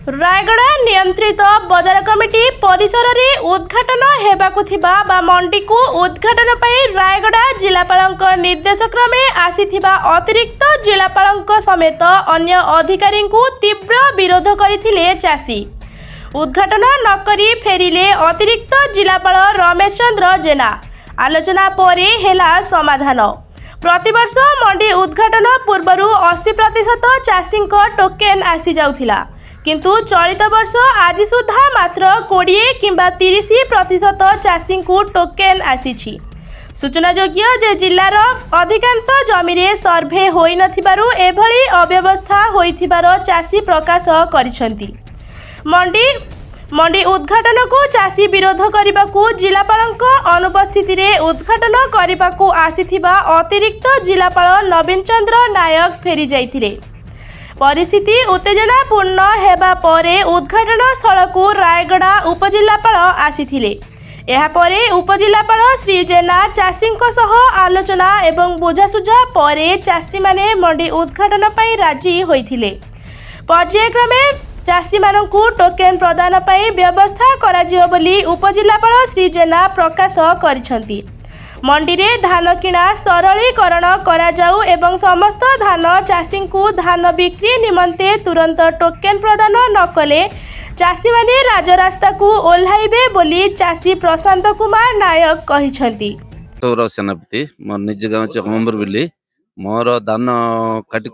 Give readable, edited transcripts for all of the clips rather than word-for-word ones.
रायगड़ा नियंत्रित बजार कमिटी परिसर रे उद्घाटन हेबाकु थिबा बा मंडी को उद्घाटन पई रायगड़ा जिलापालक निर्देश क्रमे आसीथिबा अतिरिक्त जिलापालक समेत अन्य अधिकारी को तीव्र विरोध करथिले चासी। उद्घाटन नकरी फेरिले अतिरिक्त जिलापाल रमेश चंद्र जेना। आलोचना परे हेला समाधान। प्रतिवर्ष मंडी उद्घाटन पूर्वरु 80% चासी टोकेन आसी जाउथिला, किंतु चलित वर्ष आज सुधा मात्र 20 किंबा 30% चासी को टोकेन आसीछि। सूचनायोग्य जे जिलार अधिकांश जमी रे सर्भे होई नथिबारु एभली अव्यवस्था होइथिबार चासी प्रकाश करिसंती। मंडी उद्घाटन को चासी विरोध करने जिलापालक अनुपस्थिति रे उद्घाटन करने आसीथिबा अतिरिक्त जिलापाल नवीन चंद्र नायक फेरी जाइथिले। परिस्थिति उत्तेजनापूर्ण हेबा परे उद्घाटन स्थल को रायगड़ा उपजिलापाल आसीथिले। एहा परे उपजिलापाल श्री जेना चासी सह आलोचना एवं बुझासुझा परे चासी माने मंडी उद्घाटन पई राजी होइथिले। पर्यायक्रमे चासी मानकु टोकेन प्रदान पई व्यवस्था कराजियो बोली उपजिलापाल श्री जेना प्रकाश करिसंती। मंडी रे धान किणा सरलीकरण करा जाऊ एवं समस्त धान चासी को धान बिक्री निमंते तुरंत टोकेन प्रदान न कले चासी माने राजरास्ता को ओल्हाइबे बोली चासी प्रशांत कुमार नायक कहिसंती। तोर सेनापति मोर निज गाँव चकमंबर बिली मोर धान काटिक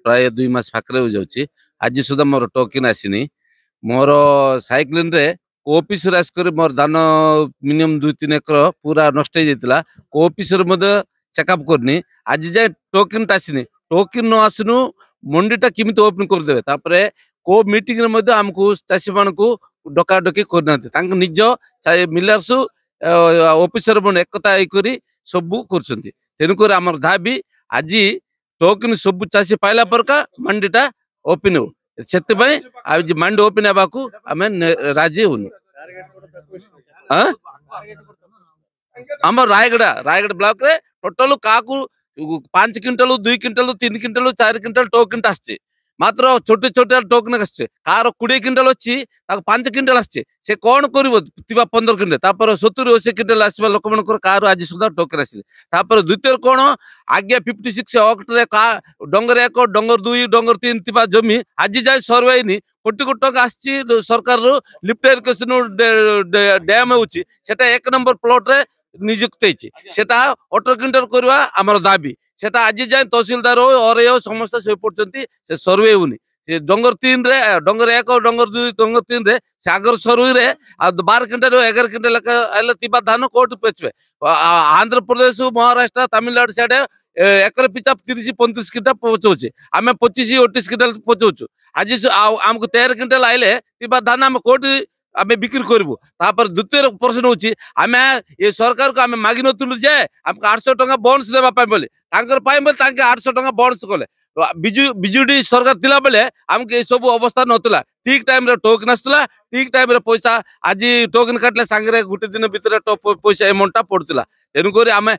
प्राय 2 मास पाखे हो जाऊँगी। आज सुधा मोर टोकेन आसीनी। मोर साइक्लिन रे कोऑफिस आसकर मोर धान मिनिमम 2-3 एकर पूरा नष्ट हो जाता। कोऑफिस चेकअप करनी आज जाए टोकेन आसनी। टोकेन न आसनु मंडीटा किमित ओपन करदे। तापरे को मीटिंग रे आमको चाषी मान को डकाडकी करना निज मिलर्स ऑफिसर मन एकता करी सबू कर। तेणुक आम दाबी आज टोकेन सब चाषी पाइला परका मंडीटा ओपन हो से आज मंडी ओपन होगाकू आम राजी हूँ। आम रायगड़ा ब्लॉक रे टोटल क्या 5 quintal 2 quintal 3 quintal 4 quintal token आसचे। मात्र छोटे छोटे टोकेन आसचे। कार 20 क्विंटल अच्छी 5 क्विंटल आसचे। से कौन कर 15 क्विंटल 70-80 क्विंटल आसवा लोक मन कार आज सुधा टोकेन आसिले। द्वितीय कौन आज्ञा 56 अक्ट डंगर 1 डंगर 2 डंगर 3 थिबा जमी आज जाए सर्वे कोटी कोटी टका आसी सरकार लिफ्ट इरिगेशन डैम होची सेटा 1 नंबर प्लॉट रे नियुक्त होती। सेटा 18 क्विंटल करवा आमर दाबी। सेटा आज जाए तहसीलदार और समस्त से पड़ती से सर्वे होनी। डंगर 3 रे डंगर 1 डंगर 2 डंगर 3 रे से आगर सर्वे रे 12 क्विंटल 11 क्विंटल तिबा धान कोर्ट पेचबे। आंध्र प्रदेश महाराष्ट्र तमिलनाडु साइड एकर पिछा 30-35 क्विंटल पहुंचे। आम 25-28 क्विंटल पहुंचु। आज आमको 13 क्विंटल आइले तिबा धान आम कोर्ट आम बिक्री करूँ। द्वितीय प्रश्न हूँ आम ये सरकार को आम मागि नु जे आमको 800 टका बोनस देवाई बोले 800 टका बोनस कले। बिजुडी सरकार थिला बेले आमको ये सब अवस्था नतला। ठीक टाइम रे टोकेन आसला ठीक टाइम रे पैसा आज टोकेन काटले सांगे गोटे दिन भितर पैसा एमाउंटा पड़ूला। तेणुक आम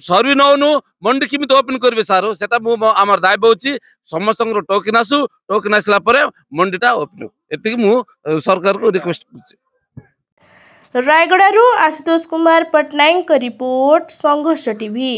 सर्वे नौनु मंडी किमित ओपन करेंगे सार से आम दायित्व होची समस्त टोकेन आसू। टोकेन आसला मंडीटा ओपन एति मु सरकार को रिक्वेस्ट कर। रायगड़ा आशुतोष कुमार पटनायक रिपोर्ट संघर्ष टीवी।